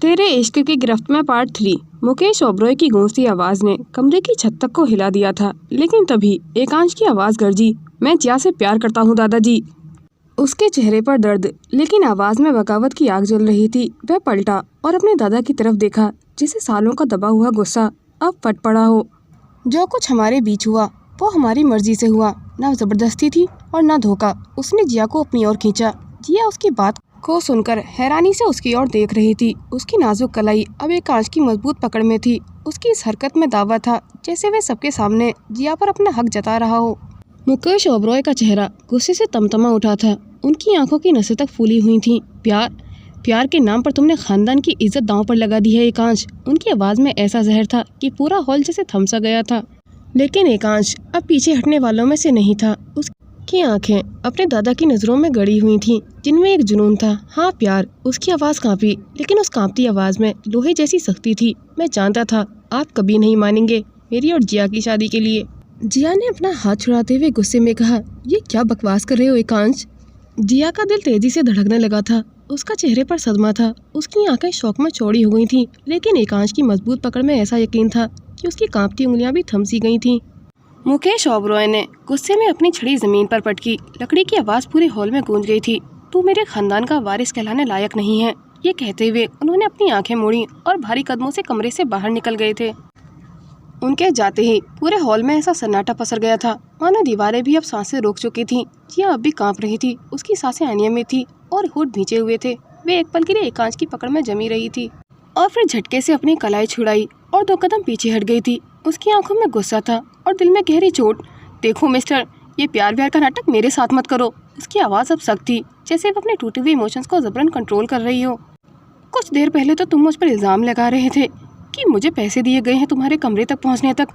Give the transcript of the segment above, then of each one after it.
तेरे इश्क की गिरफ्त में पार्ट 3। मुकेश ओबरॉय की गूंजती आवाज ने कमरे की छत तक को हिला दिया था, लेकिन तभी एकांश की आवाज गरजी, मैं जिया से प्यार करता हूँ दादाजी। उसके चेहरे पर दर्द, लेकिन आवाज में बगावत की आग जल रही थी। वह पलटा और अपने दादा की तरफ देखा, जिसे सालों का दबा हुआ गुस्सा अब फट पड़ा हो। जो कुछ हमारे बीच हुआ वो हमारी मर्जी से हुआ, ना जबरदस्ती थी और ना धोखा। उसने जिया को अपनी ओर खींचा। जिया उसकी बात को सुनकर हैरानी से उसकी ओर देख रही थी। उसकी नाजुक कलाई अब एकांश की मजबूत पकड़ में थी। उसकी इस हरकत में दावा था जैसे वह सबके सामने जिया पर अपना हक जता रहा हो। मुकेश ओबरॉय का चेहरा गुस्से से तमतमा उठा था। उनकी आंखों की नसें तक फूली हुई थीं। प्यार के नाम पर तुमने खानदान की इज्जत दांव पर लगा दी है एकांश। उनकी आवाज़ में ऐसा जहर था कि पूरा हॉल जैसे थम सा गया था। लेकिन एकांश अब पीछे हटने वालों में से नहीं था। उसकी आंखें अपने दादा की नज़रों में गड़ी हुई थीं, जिनमें एक जुनून था। हाँ प्यार। उसकी आवाज़ कांपी, लेकिन उस कांपती आवाज़ में लोहे जैसी सख्ती थी। मैं जानता था आप कभी नहीं मानेंगे मेरी और जिया की शादी के लिए। जिया ने अपना हाथ छुड़ाते हुए गुस्से में कहा, ये क्या बकवास कर रहे हो एकांश। जिया का दिल तेजी से धड़कने लगा था। उसका चेहरे पर सदमा था। उसकी आंखें शौक में चौड़ी हो गई थीं, लेकिन एकांश की मजबूत पकड़ में ऐसा यकीन था कि उसकी कांपती उंगलियां भी थम सी गई थीं। मुकेश ओबरॉय ने गुस्से में अपनी छड़ी जमीन पर पटकी। लकड़ी की आवाज़ पूरे हॉल में गूंज गई थी। तू मेरे खानदान का वारिस कहलाने लायक नहीं है। ये कहते हुए उन्होंने अपनी आंखें मोड़ी और भारी कदमों से कमरे से बाहर निकल गए थे। उनके जाते ही पूरे हॉल में ऐसा सन्नाटा पसर गया था, मानो दीवारें भी अब सांसें रोक चुकी थीं। जिया अब भी कांप रही थी। उसकी सांसें अनियमित थी और होंठ भींचे हुए थे। वे एक पल के लिए एकांश की पकड़ में जमी रही थी और फिर झटके से अपनी कलाई छुड़ाई और 2 कदम पीछे हट गई थी। उसकी आंखों में गुस्सा था और दिल में गहरी चोट। देखो मिस्टर, ये प्यार व्यार का नाटक मेरे साथ मत करो। उसकी आवाज़ अब सख्त थी, जैसे वो अपने टूटे हुए इमोशंस को जबरन कंट्रोल कर रही हो। कुछ देर पहले तो तुम मुझ पर इल्ज़ाम लगा रहे थे कि मुझे पैसे दिए गए हैं तुम्हारे कमरे तक पहुंचने तक,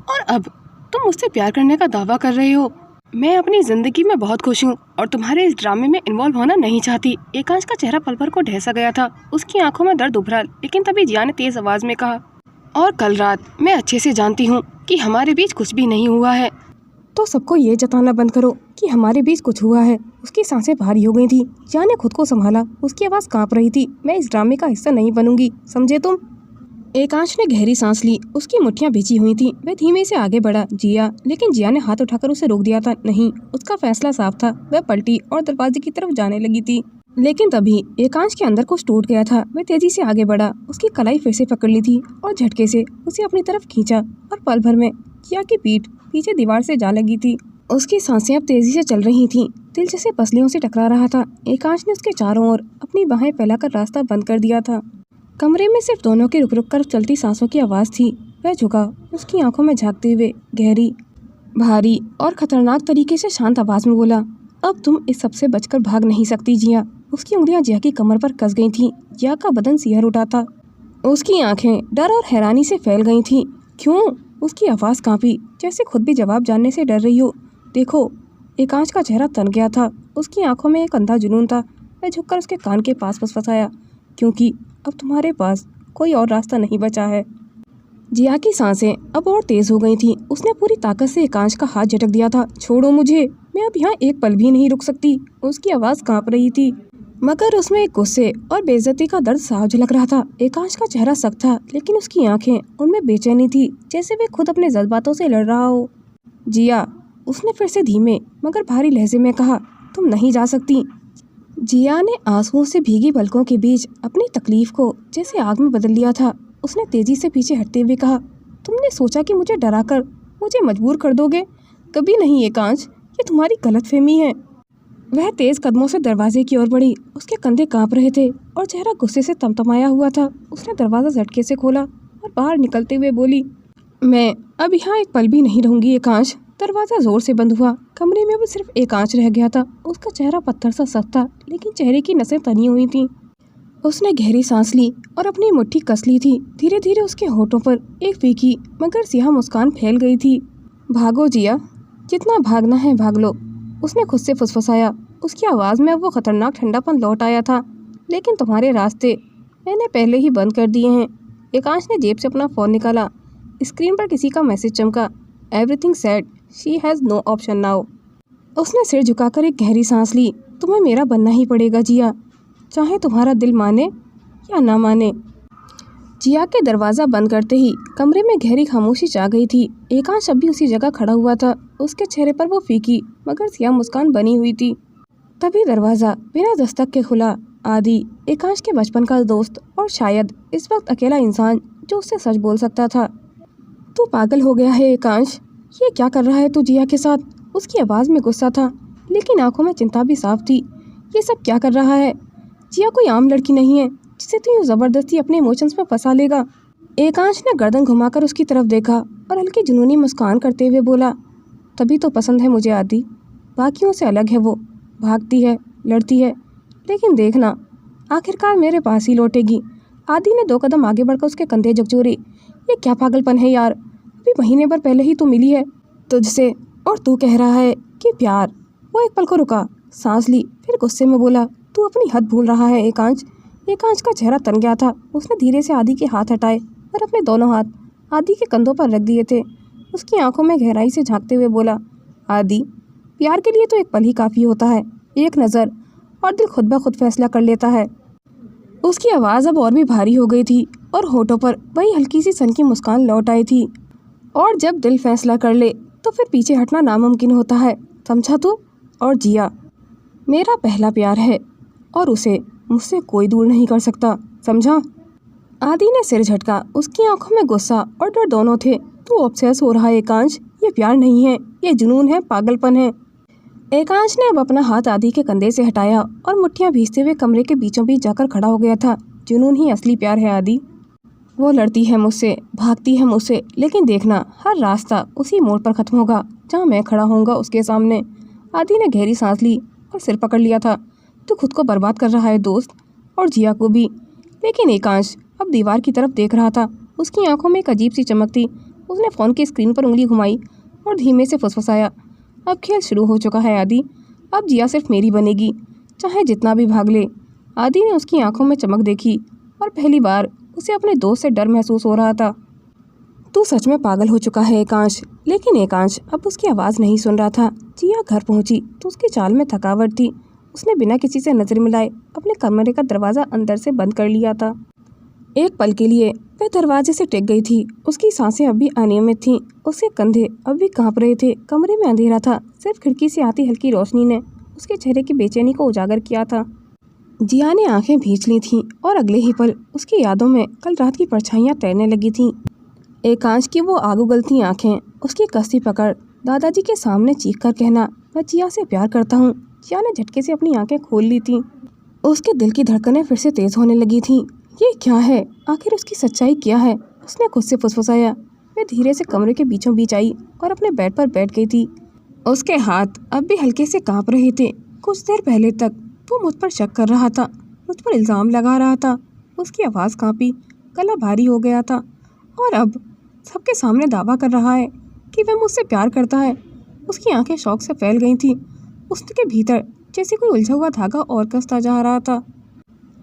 और अब तुम मुझसे प्यार करने का दावा कर रहे हो। मैं अपनी ज़िंदगी में बहुत खुश हूँ और तुम्हारे इस ड्रामे में इन्वॉल्व होना नहीं चाहती। एकांश का चेहरा पल भर को ढह सा गया था। उसकी आंखों में दर्द उभरा, लेकिन तभी जिया ने तेज़ आवाज़ में कहा, और कल रात मैं अच्छे से जानती हूँ कि हमारे बीच कुछ भी नहीं हुआ है, तो सबको ये जताना बंद करो कि हमारे बीच कुछ हुआ है। उसकी सांसें भारी हो गई थी। जिया ने खुद को संभाला। उसकी आवाज़ कांप रही थी। मैं इस ड्रामे का हिस्सा नहीं बनूंगी, समझे तुम। एकांश ने गहरी सांस ली। उसकी मुट्ठियां भिजी हुई थीं। वह धीमे से आगे बढ़ा, जिया, लेकिन जिया ने हाथ उठाकर उसे रोक दिया था। नहीं, उसका फैसला साफ था। वह पलटी और दरवाजे की तरफ जाने लगी थी, लेकिन तभी एकांश के अंदर कुछ टूट गया था। वह तेजी से आगे बढ़ा। उसकी कलाई फिर से पकड़ ली थी और झटके से उसे अपनी तरफ खींचा, और पल भर में जिया की पीठ पीछे दीवार से जा लगी थी। उसकी सांसें अब तेजी से चल रही थीं। दिल जैसे पसलियों से टकरा रहा था। एकांश ने उसके चारों ओर अपनी बाहें फैलाकर रास्ता बंद कर दिया था। कमरे में सिर्फ दोनों की रुक रुक कर चलती सांसों की आवाज़ थी। वह झुका, उसकी आंखों में झांकते हुए गहरी, भारी और खतरनाक तरीके से शांत आवाज़ में बोला, अब तुम इस सबसे बचकर भाग नहीं सकती जिया। उसकी उंगलियां जिया की कमर पर कस गई थीं। जिया का बदन सिहर उठा था। उसकी आंखें डर और हैरानी से फैल गई थीं। क्यों? उसकी आवाज़ कांपी, जैसे खुद भी जवाब जानने से डर रही हो। देखो, एकांश का चेहरा तन गया था। उसकी आंखों में एक अंधा जुनून था। वह झुककर उसके कान के पास फंसाया, क्योंकि अब तुम्हारे पास कोई और रास्ता नहीं बचा है। जिया की सांसें अब और तेज हो गई थीं। उसने पूरी ताकत से एकांश का हाथ झटक दिया था। छोड़ो मुझे, मैं अब यहाँ एक पल भी नहीं रुक सकती। उसकी आवाज़ कांप रही थी, मगर उसमें एक गुस्से और बेइज्जती का दर्द साफ झलक रहा था। एकांश का चेहरा सख्त था, लेकिन उसकी आंखें उनमें बेचैनी थी, जैसे वे खुद अपने जज्बातों से लड़ रहा हो। जिया, उसने फिर से धीमे मगर भारी लहजे में कहा, तुम नहीं जा सकती। जिया ने आंसुओं से भीगी पलकों के बीच अपनी तकलीफ को जैसे आग में बदल लिया था। उसने तेजी से पीछे हटते हुए कहा, तुमने सोचा कि मुझे डराकर मुझे मजबूर कर दोगे? कभी नहीं एकांश, ये तुम्हारी गलतफहमी है। वह तेज कदमों से दरवाजे की ओर बढ़ी। उसके कंधे कांप रहे थे और चेहरा गुस्से से तमतमाया हुआ था। उसने दरवाज़ा झटके से खोला और बाहर निकलते हुए बोली, मैं अब यहाँ एक पल भी नहीं रहूँगी एकांश। दरवाज़ा जोर से बंद हुआ। कमरे में भी सिर्फ एकांश रह गया था। उसका चेहरा पत्थर सा सख्त था, लेकिन चेहरे की नसें तनी हुई थीं। उसने गहरी सांस ली और अपनी मुट्ठी कस ली थी। धीरे धीरे उसके होठों पर एक फीकी मगर सियाह मुस्कान फैल गई थी। भागो जिया, जितना भागना है भाग लो, उसने खुद से फुसफुसाया। उसकी आवाज़ में अब वो खतरनाक ठंडापन लौट आया था। लेकिन तुम्हारे रास्ते मैंने पहले ही बंद कर दिए हैं। एकांश ने जेब से अपना फ़ोन निकाला। स्क्रीन पर किसी का मैसेज चमका, everything said, she has no option now. उसने सिर झुकाकर एक गहरी सांस ली। तुम्हें मेरा बनना ही पड़ेगा जिया, चाहे तुम्हारा दिल माने या ना माने। जिया के दरवाज़ा बंद करते ही कमरे में गहरी खामोशी छा गई थी। एकांश अब भी उसी जगह खड़ा हुआ था। उसके चेहरे पर वो फीकी मगर सियाह मुस्कान बनी हुई थी। तभी दरवाज़ा बिना दस्तक के खुला। आदि, एकांश के बचपन का दोस्त और शायद इस वक्त अकेला इंसान जो उससे सच बोल सकता था। तू पागल हो गया है एकांश, ये क्या कर रहा है तू जिया के साथ? उसकी आवाज़ में गुस्सा था लेकिन आंखों में चिंता भी साफ थी। ये सब क्या कर रहा है? जिया कोई आम लड़की नहीं है जिसे तू यूँ ज़बरदस्ती अपने इमोशंस में फंसा लेगा। एकांश ने गर्दन घुमाकर उसकी तरफ देखा और हल्की जुनूनी मुस्कान करते हुए बोला, तभी तो पसंद है मुझे आदि। बाकियों से अलग है वो, भागती है, लड़ती है, लेकिन देखना आखिरकार मेरे पास ही लौटेगी। आदि ने 2 कदम आगे बढ़कर उसके कंधे झकझोरे। ये क्या पागलपन है यार, अभी महीने भर पहले ही तो मिली है तुझसे और तू कह रहा है कि प्यार। वो एक पल को रुका, सांस ली, फिर गुस्से में बोला, तू अपनी हद भूल रहा है एकांश। एकांश का चेहरा तन गया था। उसने धीरे से आदि के हाथ हटाए और अपने दोनों हाथ आदि के कंधों पर रख दिए थे। उसकी आंखों में गहराई से झांकते हुए बोला, आदि, प्यार के लिए तो एक पल ही काफ़ी होता है, एक नज़र और दिल खुद ब खुद फैसला कर लेता है। उसकी आवाज़ अब और भी भारी हो गई थी और होठों पर वही हल्की सी सन की मुस्कान लौट आई थी। और जब दिल फैसला कर ले तो फिर पीछे हटना नामुमकिन होता है, समझा तू? और जिया मेरा पहला प्यार है और उसे मुझसे कोई दूर नहीं कर सकता, समझा? आदि ने सिर झटका। उसकी आंखों में गुस्सा और डर दोनों थे। तू ऑब्सेस हो रहा है एकांश, ये प्यार नहीं है, ये जुनून है, पागलपन है। एकांश ने अब अपना हाथ आदि के कंधे से हटाया और मुट्ठियां भींचते हुए कमरे के बीचों बीच जाकर खड़ा हो गया था। जुनून ही असली प्यार है आदि। वो लड़ती है मुझसे, भागती है मुझसे, लेकिन देखना हर रास्ता उसी मोड़ पर खत्म होगा जहाँ मैं खड़ा होऊंगा उसके सामने। आदि ने गहरी सांस ली और सिर पकड़ लिया था। तू खुद को बर्बाद कर रहा है दोस्त, और जिया को भी। लेकिन एकांश अब दीवार की तरफ देख रहा था। उसकी आंखों में एक अजीब सी चमक थी। उसने फ़ोन की स्क्रीन पर उंगली घुमाई और धीमे से फुसफुसाया, अब खेल शुरू हो चुका है आदि। अब जिया सिर्फ मेरी बनेगी, चाहे जितना भी भाग ले। आदि ने उसकी आंखों में चमक देखी और पहली बार उसे अपने दोस्त से डर महसूस हो रहा था। तू सच में पागल हो चुका है एकांश। लेकिन एकांश अब उसकी आवाज़ नहीं सुन रहा था। जिया घर पहुंची तो उसकी चाल में थकावट थी। उसने बिना किसी से नज़र मिलाए अपने कमरे का दरवाज़ा अंदर से बंद कर लिया था। एक पल के लिए वह दरवाजे से टिक गई थी। उसकी सांसें अब भी अनियमित थीं। उसके कंधे अब भी कांप रहे थे। कमरे में अंधेरा था। सिर्फ खिड़की से आती हल्की रोशनी ने उसके चेहरे की बेचैनी को उजागर किया था। जिया ने आंखें भींच ली थीं और अगले ही पल उसकी यादों में कल रात की परछाइयाँ तैरने लगी थीं। एकांश की वो आग उगलती आंखें, उसकी कसी पकड़, दादाजी के सामने चीख कर कहना, मैं जिया से प्यार करता हूँ। जिया ने झटके से अपनी आंखें खोल ली थीं। उसके दिल की धड़कनें फिर से तेज़ होने लगी थीं। ये क्या है? आखिर उसकी सच्चाई क्या है? उसने खुद से फुसफुसाया। वह धीरे से कमरे के बीचों बीच आई और अपने बेड पर बैठ गई थी। उसके हाथ अब भी हल्के से कांप रहे थे। कुछ देर पहले तक वो मुझ पर शक कर रहा था, मुझ पर इल्ज़ाम लगा रहा था। उसकी आवाज़ कांपी, गला भारी हो गया था और अब सबके सामने दावा कर रहा है कि वह मुझसे प्यार करता है। उसकी आंखें शौक से फैल गई थीं। उसके भीतर जैसे कोई उलझा हुआ धागा और कसता जा रहा था।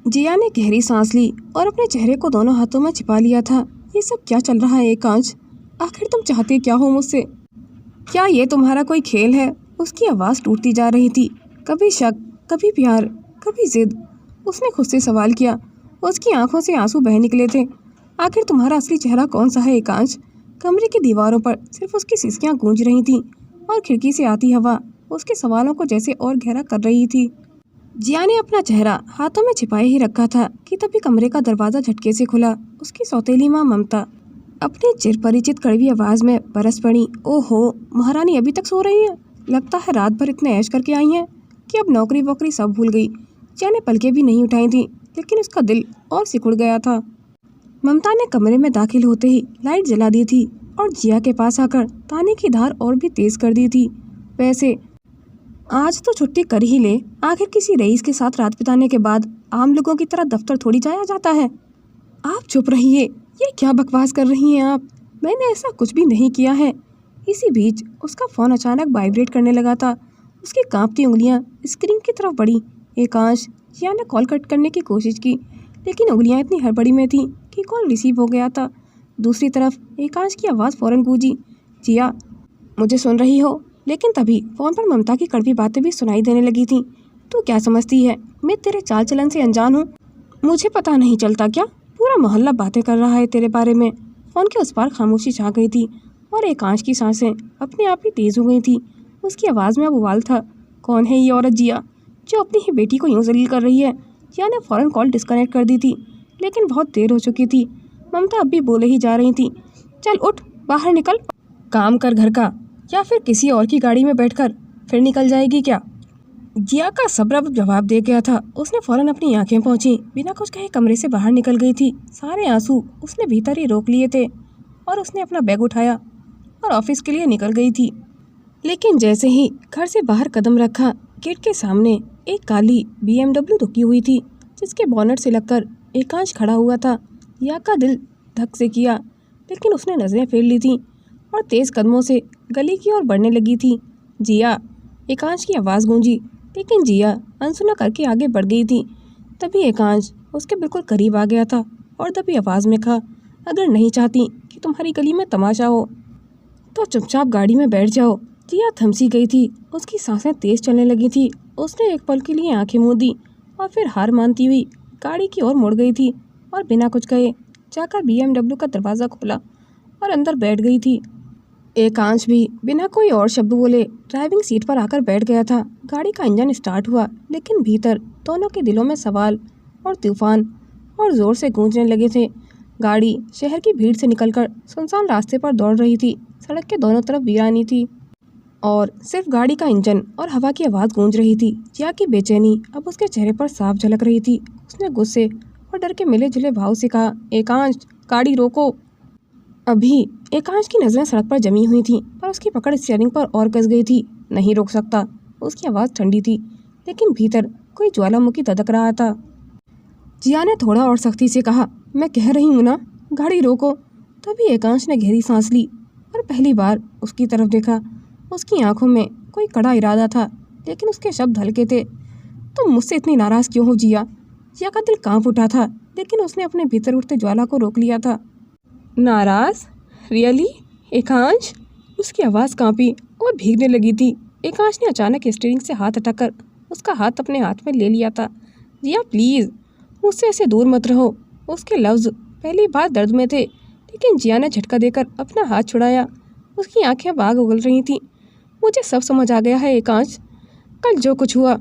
जिया ने गहरी सांस ली और अपने चेहरे को दोनों हाथों में छिपा लिया था। ये सब क्या चल रहा है एकांश? आखिर तुम चाहते क्या हो मुझसे? क्या ये तुम्हारा कोई खेल है? उसकी आवाज़ टूटती जा रही थी। कभी शक, कभी प्यार, कभी जिद। उसने खुद से सवाल किया। उसकी आंखों से आंसू बह निकले थे। आखिर तुम्हारा असली चेहरा कौन सा है एकांश? कमरे की दीवारों पर सिर्फ उसकी सिसकियां गूंज रही थीं और खिड़की से आती हवा उसके सवालों को जैसे और गहरा कर रही थी। जिया ने अपना चेहरा हाथों में छिपाए ही रखा था कि तभी कमरे का दरवाज़ा झटके से खुला। उसकी सौतेली माँ ममता अपनी चिरपरिचित कड़वी आवाज़ में बरस पड़ी, ओहो, महारानी अभी तक सो रही है? लगता है रात भर इतने ऐश करके आई हैं कि अब नौकरी वोकरी सब भूल गई। जिया ने पलकें भी नहीं उठाई थी, लेकिन उसका दिल और सिकुड़ गया था। ममता ने कमरे में दाखिल होते ही लाइट जला दी थी और जिया के पास आकर ताने की धार और भी तेज़ कर दी थी। वैसे आज तो छुट्टी कर ही ले, आखिर किसी रईस के साथ रात बिताने के बाद आम लोगों की तरह दफ्तर थोड़ी जाया जाता है। आप चुप रहिए, ये क्या बकवास कर रही हैं आप? मैंने ऐसा कुछ भी नहीं किया है। इसी बीच उसका फ़ोन अचानक वाइब्रेट करने लगा था। उसकी कांपती उंगलियां स्क्रीन की तरफ बढ़ी। एकांश। जिया ने कॉल कट करने की कोशिश की, लेकिन उंगलियां इतनी हड़बड़ी में थीं कि कॉल रिसीव हो गया था। दूसरी तरफ एकांश की आवाज़ फ़ौरन गूंजी, जिया, मुझे सुन रही हो? लेकिन तभी फ़ोन पर ममता की कड़वी बातें भी सुनाई देने लगी थीं। तू क्या समझती है मैं तेरे चाल चलन से अनजान हूँ? मुझे पता नहीं चलता क्या? पूरा मोहल्ला बातें कर रहा है तेरे बारे में। फ़ोन के उस पार खामोशी छा गई थी और एकांश की सांसें अपने आप ही तेज़ हो गई थी। उसकी आवाज़ में अब उबाल था। कौन है ये औरत जिया, जो अपनी ही बेटी को यूँ जलील कर रही है? जिया ने फ़ौरन कॉल डिस्कनेक्ट कर दी थी, लेकिन बहुत देर हो चुकी थी। ममता अब भी बोले ही जा रही थी, चल उठ, बाहर निकल, काम कर घर का, या फिर किसी और की गाड़ी में बैठकर फिर निकल जाएगी क्या? जिया का सब्र अब जवाब दे गया था। उसने फ़ौरन अपनी आंखें पोंछी, बिना कुछ कहे कमरे से बाहर निकल गई थी। सारे आंसू उसने भीतर ही रोक लिए थे और उसने अपना बैग उठाया और ऑफिस के लिए निकल गई थी। लेकिन जैसे ही घर से बाहर कदम रखा, गेट के सामने एक काली BMW रुकी हुई थी, जिसके बोनट से लगकर एकांश खड़ा हुआ था। जिया का दिल धक से किया, लेकिन उसने नज़रें फेर ली थी और तेज़ कदमों से गली की ओर बढ़ने लगी थी। जिया, एकांश की आवाज़ गूंजी, लेकिन जिया अनसुना करके आगे बढ़ गई थी। तभी एकांश उसके बिल्कुल करीब आ गया था और तभी आवाज़ में कहा, अगर नहीं चाहती कि तुम्हारी गली में तमाशा हो तो चुपचाप गाड़ी में बैठ जाओ। जिया थमसी गई थी, उसकी सांसें तेज़ चलने लगी थी। उसने एक पल के लिए आंखें मूंद दी और फिर हार मानती हुई गाड़ी की ओर मुड़ गई थी और बिना कुछ कहे जाकर BMW का दरवाज़ा खोला और अंदर बैठ गई थी। एकांश भी बिना कोई और शब्द बोले ड्राइविंग सीट पर आकर बैठ गया था। गाड़ी का इंजन स्टार्ट हुआ, लेकिन भीतर दोनों के दिलों में सवाल और तूफान और ज़ोर से गूंजने लगे थे। गाड़ी शहर की भीड़ से निकलकर सुनसान रास्ते पर दौड़ रही थी। सड़क के दोनों तरफ वीरानी थी और सिर्फ गाड़ी का इंजन और हवा की आवाज़ गूंज रही थी। जिया की बेचैनी अब उसके चेहरे पर साफ झलक रही थी। उसने गुस्से और डर के मिले जुले भाव से कहा, एकांश, गाड़ी रोको अभी। एकांश की नज़रें सड़क पर जमी हुई थीं, पर उसकी पकड़ स्टीयरिंग पर और कस गई थी। नहीं रोक सकता। उसकी आवाज़ ठंडी थी, लेकिन भीतर कोई ज्वालामुखी धधक रहा था। जिया ने थोड़ा और सख्ती से कहा, मैं कह रही हूँ ना, गाड़ी रोको। तभी एकांश ने गहरी सांस ली और पहली बार उसकी तरफ देखा। उसकी आंखों में कोई कड़ा इरादा था, लेकिन उसके शब्द हल्के थे। तुम मुझसे इतनी नाराज़ क्यों हो जिया? जिया का दिल कांप उठा था, लेकिन उसने अपने भीतर उठते ज्वाला को रोक लिया था। नाराज़? रियली? एकांश? उसकी आवाज़ कांपी और भीगने लगी थी। एकांश ने अचानक स्टीयरिंग से हाथ हटाकर उसका हाथ अपने हाथ में ले लिया था। जिया, प्लीज़ मुझसे ऐसे दूर मत रहो। उसके लफ्ज़ पहली बार दर्द में थे, लेकिन जिया ने झटका देकर अपना हाथ छुड़ाया। उसकी आंखें अब आग उगल रही थीं। मुझे सब समझ आ गया है एकांश, कल जो कुछ हुआ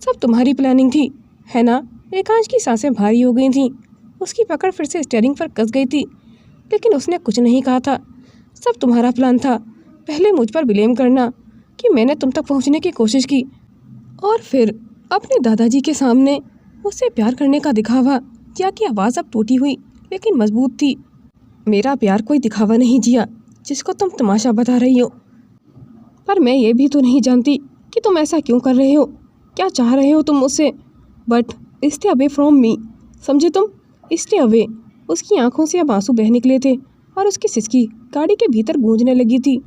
सब तुम्हारी प्लानिंग थी, है ना? एकांश की सांसें भारी हो गई थीं। उसकी पकड़ फिर से स्टीयरिंग पर कस गई थी, लेकिन उसने कुछ नहीं कहा था। सब तुम्हारा प्लान था। पहले मुझ पर ब्लेम करना कि मैंने तुम तक पहुंचने की कोशिश की, और फिर अपने दादाजी के सामने मुझसे प्यार करने का दिखावा। जिया की आवाज़ अब टूटी हुई लेकिन मजबूत थी। मेरा प्यार कोई दिखावा नहीं जिया, जिसको तुम तमाशा बता रही हो। पर मैं ये भी तो नहीं जानती कि तुम ऐसा क्यों कर रहे हो, क्या चाह रहे हो तुम मुझसे। But stay away from me, समझे तुम? Stay away. उसकी आंखों से अब आंसू बह निकले थे और उसकी सिसकी गाड़ी के भीतर गूंजने लगी थी।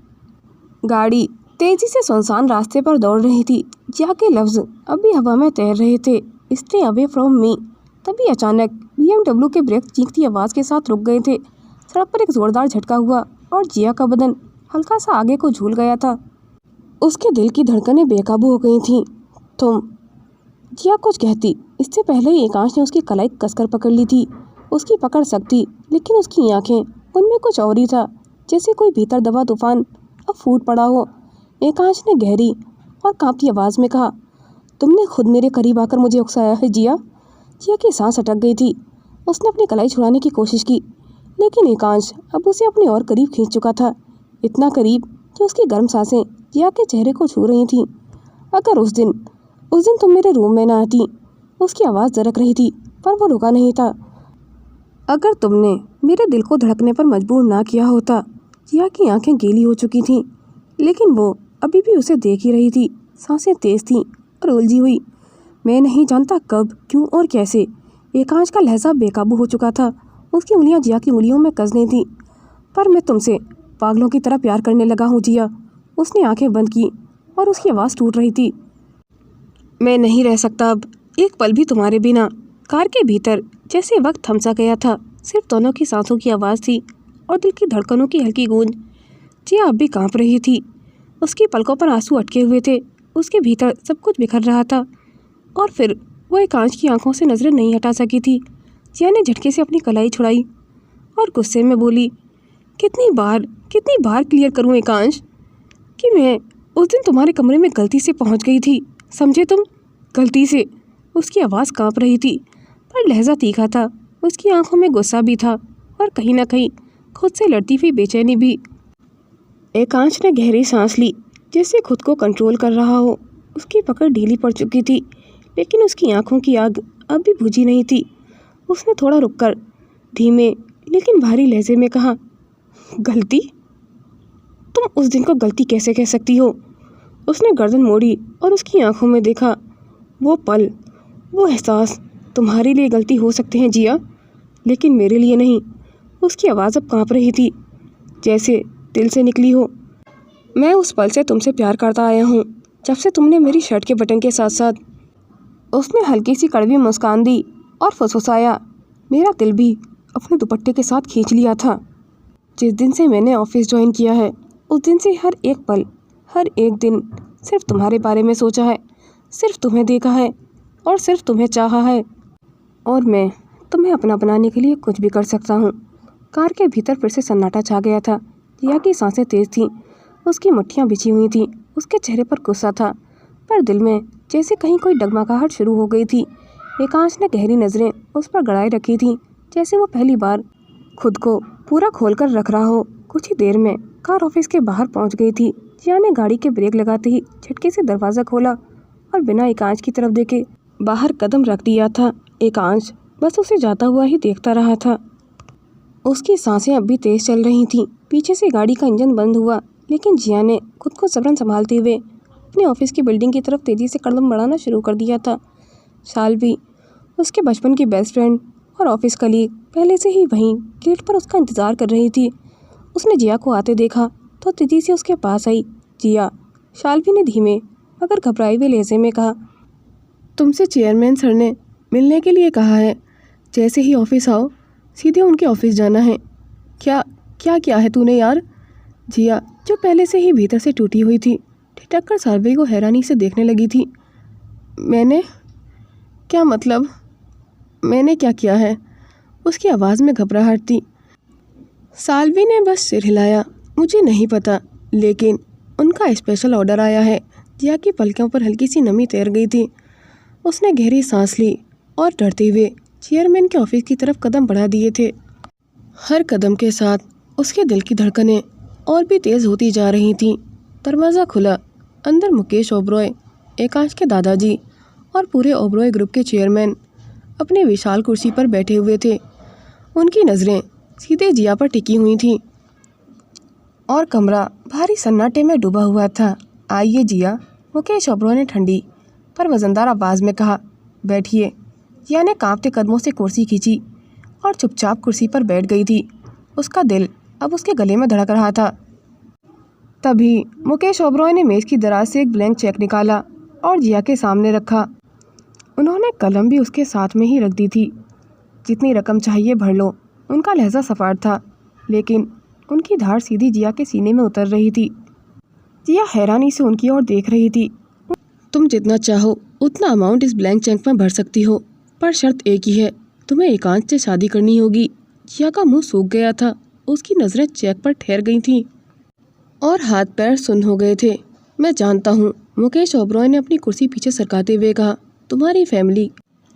गाड़ी तेजी से सुनसान रास्ते पर दौड़ रही थी। जिया के लफ्ज़ अब भी हवा में तैर रहे थे, स्टे अवे फ्रॉम मी। तभी अचानक BMW के ब्रेक चीखती आवाज़ के साथ रुक गए थे। सड़क पर एक ज़ोरदार झटका हुआ और जिया का बदन हल्का सा आगे को झूल गया था। उसके दिल की धड़कनें बेकाबू हो गई थीं। तुम, जिया कुछ कहती, इससे पहले ही एकांश ने उसकी कलाई कसकर पकड़ ली थी। उसकी पकड़ सख्त थी, लेकिन उसकी आंखें, उनमें कुछ और ही था, जैसे कोई भीतर दबा तूफान अब फूट पड़ा हो। एकांश ने गहरी और कांपती आवाज़ में कहा, तुमने खुद मेरे करीब आकर मुझे उकसाया है जिया। जिया की सांस अटक गई थी। उसने अपनी कलाई छुड़ाने की कोशिश की, लेकिन एकांश अब उसे अपने और करीब खींच चुका था, इतना करीब कि उसकी गर्म सांसें जिया के चेहरे को छू रही थीं। अगर उस दिन तुम मेरे रूम में ना आती। उसकी आवाज़ दरक रही थी, पर वो रुका नहीं था। अगर तुमने मेरे दिल को धड़कने पर मजबूर ना किया होता। जिया की आंखें गीली हो चुकी थीं, लेकिन वो अभी भी उसे देख ही रही थी। सांसें तेज थीं और उलझी हुई। मैं नहीं जानता कब, क्यों और कैसे। एकांश का लहजा बेकाबू हो चुका था। उसकी उंगलियां जिया की उंगलियों में कसने थीं। पर मैं तुमसे पागलों की तरह प्यार करने लगा हूँ जिया। उसने आंखें बंद की और उसकी आवाज़ टूट रही थी। मैं नहीं रह सकता अब एक पल भी तुम्हारे बिना। कार के भीतर जैसे वक्त थम सा गया था। सिर्फ दोनों की सांसों की आवाज़ थी और दिल की धड़कनों की हल्की गूंज। जिया अब भी कांप रही थी। उसकी पलकों पर आंसू अटके हुए थे। उसके भीतर सब कुछ बिखर रहा था। और फिर वो एकांश की आंखों से नज़रें नहीं हटा सकी थी। जिया ने झटके से अपनी कलाई छुड़ाई और गुस्से में बोली, कितनी बार क्लियर करूं एकांश कि मैं उस दिन तुम्हारे कमरे में गलती से पहुंच गई थी, समझे तुम? गलती से। उसकी आवाज़ कांप रही थी पर लहजा तीखा था। उसकी आंखों में गुस्सा भी था और कहीं ना कहीं खुद से लड़ती हुई बेचैनी भी। एकांश ने गहरी सांस ली, जैसे खुद को कंट्रोल कर रहा हो। उसकी पकड़ ढीली पड़ चुकी थी, लेकिन उसकी आंखों की आग अब भी बुझी नहीं थी। उसने थोड़ा रुककर धीमे लेकिन भारी लहजे में कहा, गलती? तुम उस दिन को गलती कैसे कह सकती हो? उसने गर्दन मोड़ी और उसकी आंखों में देखा। वो पल, वो एहसास तुम्हारे लिए गलती हो सकते हैं जिया, लेकिन मेरे लिए नहीं। उसकी आवाज़ अब कांप रही थी, जैसे दिल से निकली हो। मैं उस पल से तुमसे प्यार करता आया हूँ, जब से तुमने मेरी शर्ट के बटन के साथ साथ। उसने हल्की सी कड़वी मुस्कान दी और फुसफुसाया, मेरा दिल भी अपने दुपट्टे के साथ खींच लिया था। जिस दिन से मैंने ऑफिस ज्वाइन किया है, उस दिन से हर एक पल, हर एक दिन सिर्फ तुम्हारे बारे में सोचा है, सिर्फ तुम्हें देखा है और सिर्फ तुम्हें चाहा है। और मैं तुम्हें अपना बनाने के लिए कुछ भी कर सकता हूँ। कार के भीतर फिर से सन्नाटा छा गया था। जिया की सांसें तेज थीं, उसकी मुट्ठियाँ बिछी हुई थीं। उसके चेहरे पर गुस्सा था, पर दिल में जैसे कहीं कोई डगमगाहट शुरू हो गई थी। एकांश ने गहरी नज़रें उस पर गड़ाए रखी थीं, जैसे वो पहली बार खुद को पूरा खोलकर रख रहा हो। कुछ ही देर में कार ऑफिस के बाहर पहुंच गई थी। जिया ने गाड़ी के ब्रेक लगाते ही झटके से दरवाज़ा खोला और बिना एकांश की तरफ देखे बाहर कदम रख दिया था। एकांश बस उसे जाता हुआ ही देखता रहा था। उसकी सांसें अब भी तेज चल रही थीं। पीछे से गाड़ी का इंजन बंद हुआ, लेकिन जिया ने खुद को जबरन संभालते हुए अपने ऑफिस की बिल्डिंग की तरफ तेज़ी से कदम बढ़ाना शुरू कर दिया था। शाल्वी, उसके बचपन की बेस्ट फ्रेंड और ऑफिस कलीग, पहले से ही वहीं गेट पर उसका इंतज़ार कर रही थी। उसने जिया को आते देखा तो तेज़ी से उसके पास आई। जिया, शाल्वी ने धीमे मगर घबराए हुए लहजे में कहा, तुमसे चेयरमैन सर ने मिलने के लिए कहा है। जैसे ही ऑफिस आओ, सीधे उनके ऑफिस जाना है। क्या है तूने यार? जिया, जो पहले से ही भीतर से टूटी हुई थी, ठिठक कर शाल्वी को हैरानी से देखने लगी थी। मैंने क्या मतलब? मैंने क्या किया है? उसकी आवाज़ में घबराहट थी। शाल्वी ने बस सिर हिलाया। मुझे नहीं पता, लेकिन उनका स्पेशल ऑर्डर आया है। जिया की पलकों पर हल्की सी नमी तैर गई थी। उसने गहरी सांस ली और डरते हुए चेयरमैन के ऑफिस की तरफ कदम बढ़ा दिए थे। हर कदम के साथ उसके दिल की धड़कनें और भी तेज़ होती जा रही थीं। दरवाज़ा खुला। अंदर मुकेश ओबरॉय, एकांश के दादाजी और पूरे ओबरॉय ग्रुप के चेयरमैन अपनी विशाल कुर्सी पर बैठे हुए थे। उनकी नज़रें सीधे जिया पर टिकी हुई थीं और कमरा भारी सन्नाटे में डूबा हुआ था। आइए जिया, मुकेश ओबरॉय ने ठंडी पर वजनदार आवाज़ में कहा। बैठिए। जिया ने कांपते कदमों से कुर्सी खींची और चुपचाप कुर्सी पर बैठ गई थी। उसका दिल अब उसके गले में धड़क रहा था। तभी मुकेश ओबरॉय ने मेज़ की दराज से एक ब्लैंक चेक निकाला और जिया के सामने रखा। उन्होंने कलम भी उसके साथ में ही रख दी थी। जितनी रकम चाहिए भर लो। उनका लहजा सपाट था, लेकिन उनकी धार सीधी जिया के सीने में उतर रही थी। जिया हैरानी से उनकी ओर देख रही थी। तुम जितना चाहो उतना अमाउंट इस ब्लैंक चेक में भर सकती हो, पर शर्त एक ही है, तुम्हें एकांश से शादी करनी होगी। जिया का मुंह सूख गया था। उसकी नज़रें चेक पर ठहर गई थीं और हाथ पैर सुन्न हो गए थे। मैं जानता हूँ, मुकेश ओबरॉय ने अपनी कुर्सी पीछे सरकाते हुए कहा। तुम्हारी फैमिली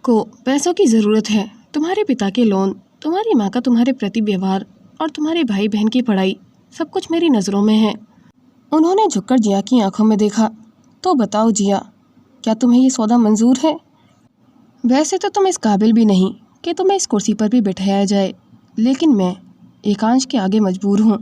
को पैसों की ज़रूरत है। तुम्हारे पिता के लोन, तुम्हारी माँ का तुम्हारे प्रति व्यवहार और तुम्हारे भाई बहन की पढ़ाई, सब कुछ मेरी नज़रों में है। उन्होंने झुककर जिया की आंखों में देखा। तो बताओ जिया, क्या तुम्हें ये सौदा मंजूर है? वैसे तो तुम इस काबिल भी नहीं कि तुम्हें इस कुर्सी पर भी बिठाया जाए, लेकिन मैं एकांश के आगे मजबूर हूँ।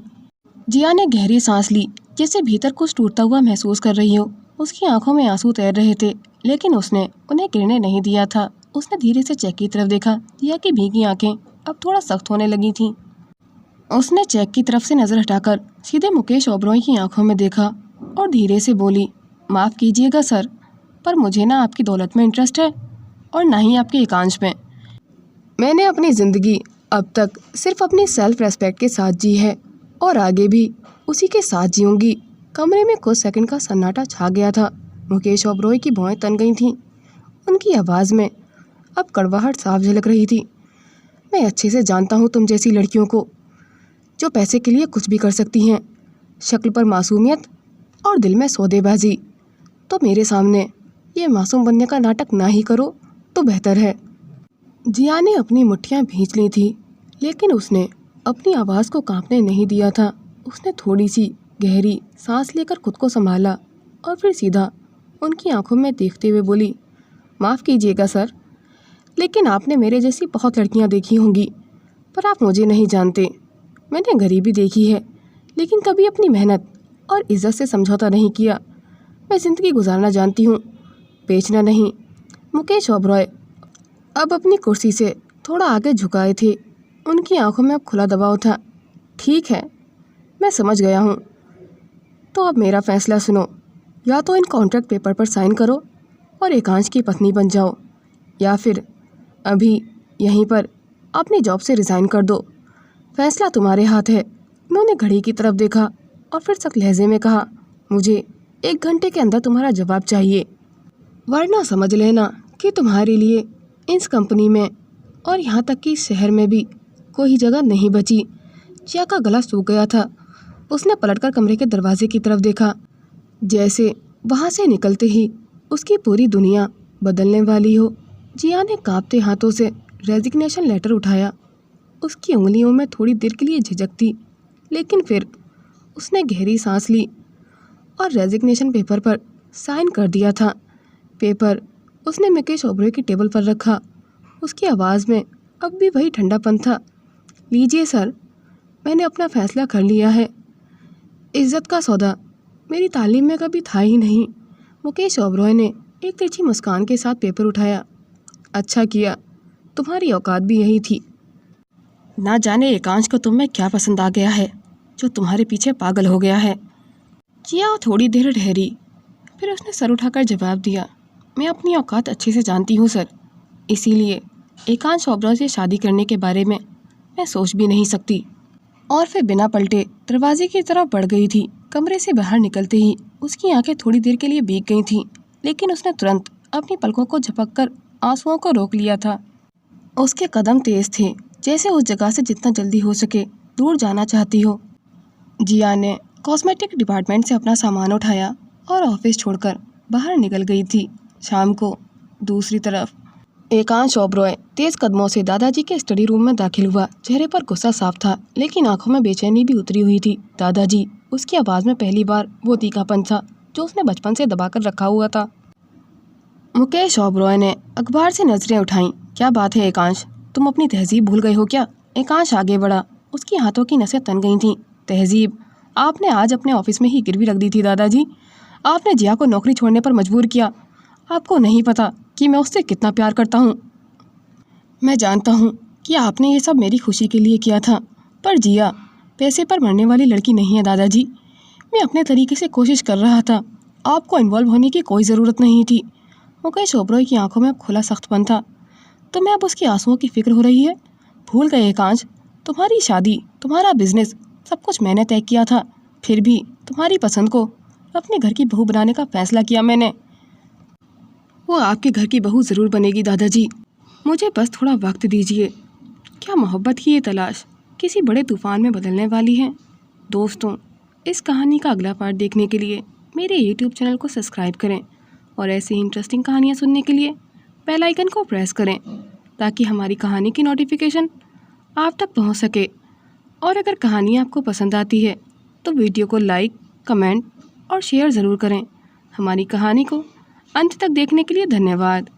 जिया ने गहरी सांस ली, जैसे भीतर कुछ टूटता हुआ महसूस कर रही हो। उसकी आंखों में आंसू तैर रहे थे, लेकिन उसने उन्हें गिरने नहीं दिया था। उसने धीरे से चेक की तरफ देखा। जिया की भीगी आंखें अब थोड़ा सख्त होने लगी थीं। उसने चेक की तरफ से नज़र हटाकर सीधे मुकेश ओबरॉय की आंखों में देखा और धीरे से बोली, माफ़ कीजिएगा सर, पर मुझे ना आपकी दौलत में इंटरेस्ट है और ना ही आपके एकांश में। मैंने अपनी ज़िंदगी अब तक सिर्फ अपनी सेल्फ रेस्पेक्ट के साथ जी है और आगे भी उसी के साथ जीऊँगी। कमरे में कुछ सेकंड का सन्नाटा छा गया था। मुकेश ओबरॉय की भौहें तन गई थीं। उनकी आवाज़ में अब कड़वाहट साफ झलक रही थी। मैं अच्छे से जानता हूँ तुम जैसी लड़कियों को, जो पैसे के लिए कुछ भी कर सकती हैं। शक्ल पर मासूमियत और दिल में सौदेबाजी। तो मेरे सामने ये मासूम बनने का नाटक ना ही करो तो बेहतर है। जिया ने अपनी मुट्ठियाँ भींच ली थी, लेकिन उसने अपनी आवाज़ को कांपने नहीं दिया था। उसने थोड़ी सी गहरी सांस लेकर खुद को संभाला और फिर सीधा उनकी आंखों में देखते हुए बोली, माफ़ कीजिएगा सर, लेकिन आपने मेरे जैसी बहुत लड़कियां देखी होंगी, पर आप मुझे नहीं जानते। मैंने गरीबी देखी है, लेकिन कभी अपनी मेहनत और इज्जत से समझौता नहीं किया। मैं ज़िंदगी गुजारना जानती हूँ, बेचना नहीं। मुकेश ओबरॉय अब अपनी कुर्सी से थोड़ा आगे झुकाए थे। उनकी आंखों में अब खुला दबाव था। ठीक है, मैं समझ गया हूँ। तो अब मेरा फैसला सुनो। या तो इन कॉन्ट्रैक्ट पेपर पर साइन करो और एकांश की पत्नी बन जाओ, या फिर अभी यहीं पर अपनी जॉब से रिज़ाइन कर दो। फैसला तुम्हारे हाथ है। उन्होंने घड़ी की तरफ देखा और फिर सख्त लहजे में कहा, मुझे 1 घंटे के अंदर तुम्हारा जवाब चाहिए, वरना समझ लेना कि तुम्हारे लिए इस कंपनी में और यहाँ तक कि शहर में भी कोई जगह नहीं बची। जिया का गला सूख गया था। उसने पलटकर कमरे के दरवाजे की तरफ देखा, जैसे वहाँ से निकलते ही उसकी पूरी दुनिया बदलने वाली हो। जिया ने कांपते हाथों से रेजिग्नेशन लेटर उठाया। उसकी उंगलियों में थोड़ी देर के लिए झिझक थी, लेकिन फिर उसने गहरी सांस ली और रेजिग्नेशन पेपर पर साइन कर दिया था। पेपर उसने मुकेश ओबरॉय की टेबल पर रखा। उसकी आवाज़ में अब भी वही ठंडापन था। लीजिए सर, मैंने अपना फैसला कर लिया है। इज्जत का सौदा मेरी तालीम में कभी था ही नहीं। मुकेश ओबरॉय ने एक तिरछी मुस्कान के साथ पेपर उठाया। अच्छा किया, तुम्हारी औकात भी यही थी। ना जाने एकांश को तुम में क्या पसंद आ गया है, जो तुम्हारे पीछे पागल हो गया है। जिया थोड़ी देर ठहरी, फिर उसने सर उठाकर जवाब दिया, मैं अपनी औकात अच्छे से जानती हूँ सर, इसीलिए एकांश ओबरॉय से शादी करने के बारे में मैं सोच भी नहीं सकती। और फिर बिना पलटे दरवाजे की तरफ बढ़ गई थी। कमरे से बाहर निकलते ही उसकी आंखें थोड़ी देर के लिए भीग गई थीं, लेकिन उसने तुरंत अपनी पलकों को झपककर आंसुओं को रोक लिया था। उसके कदम तेज थे, जैसे उस जगह से जितना जल्दी हो सके दूर जाना चाहती हो। जिया ने कॉस्मेटिक डिपार्टमेंट से अपना सामान उठाया और ऑफिस छोड़कर बाहर निकल गई थी। शाम को दूसरी तरफ एकांश ओबरॉय तेज कदमों से दादाजी के स्टडी रूम में दाखिल हुआ। चेहरे पर गुस्सा साफ था, लेकिन आंखों में बेचैनी भी उतरी हुई थी। दादाजी, उसकी आवाज़ में पहली बार वो तीखापन था जो उसने बचपन से दबाकर रखा हुआ था। मुकेश ओबरॉय ने अखबार से नजरें उठाईं। क्या बात है एकांश, तुम अपनी तहजीब भूल गए हो क्या? एकांश आगे बढ़ा। उसकी हाथों की नसें तन गई थीं। तहजीब आपने आज अपने ऑफिस में ही गिरवी रख दी थी दादाजी। आपने जिया को नौकरी छोड़ने पर मजबूर किया। आपको नहीं पता कि मैं उससे कितना प्यार करता हूँ। मैं जानता हूँ कि आपने ये सब मेरी खुशी के लिए किया था, पर जिया पैसे पर मरने वाली लड़की नहीं है दादाजी। मैं अपने तरीके से कोशिश कर रहा था, आपको इन्वॉल्व होने की कोई ज़रूरत नहीं थी। मुकेश ओबरॉय की आंखों में खुला सख्तपन था। तुम्हें अब उसके आंसुओं की फिक्र हो रही है? भूल गए एकांश, तुम्हारी शादी, तुम्हारा बिजनेस, सब कुछ मैंने तय किया था। फिर भी तुम्हारी पसंद को अपने घर की बहू बनाने का फैसला किया मैंने। वो आपके घर की बहू ज़रूर बनेगी दादाजी, मुझे बस थोड़ा वक्त दीजिए। क्या मोहब्बत की ये तलाश किसी बड़े तूफ़ान में बदलने वाली है? दोस्तों, इस कहानी का अगला पार्ट देखने के लिए मेरे YouTube चैनल को सब्सक्राइब करें और ऐसी इंटरेस्टिंग कहानियाँ सुनने के लिए बेल आइकन को प्रेस करें, ताकि हमारी कहानी की नोटिफिकेशन आप तक पहुँच सके। और अगर कहानी आपको पसंद आती है तो वीडियो को लाइक, कमेंट और शेयर ज़रूर करें। हमारी कहानी को अंत तक देखने के लिए धन्यवाद।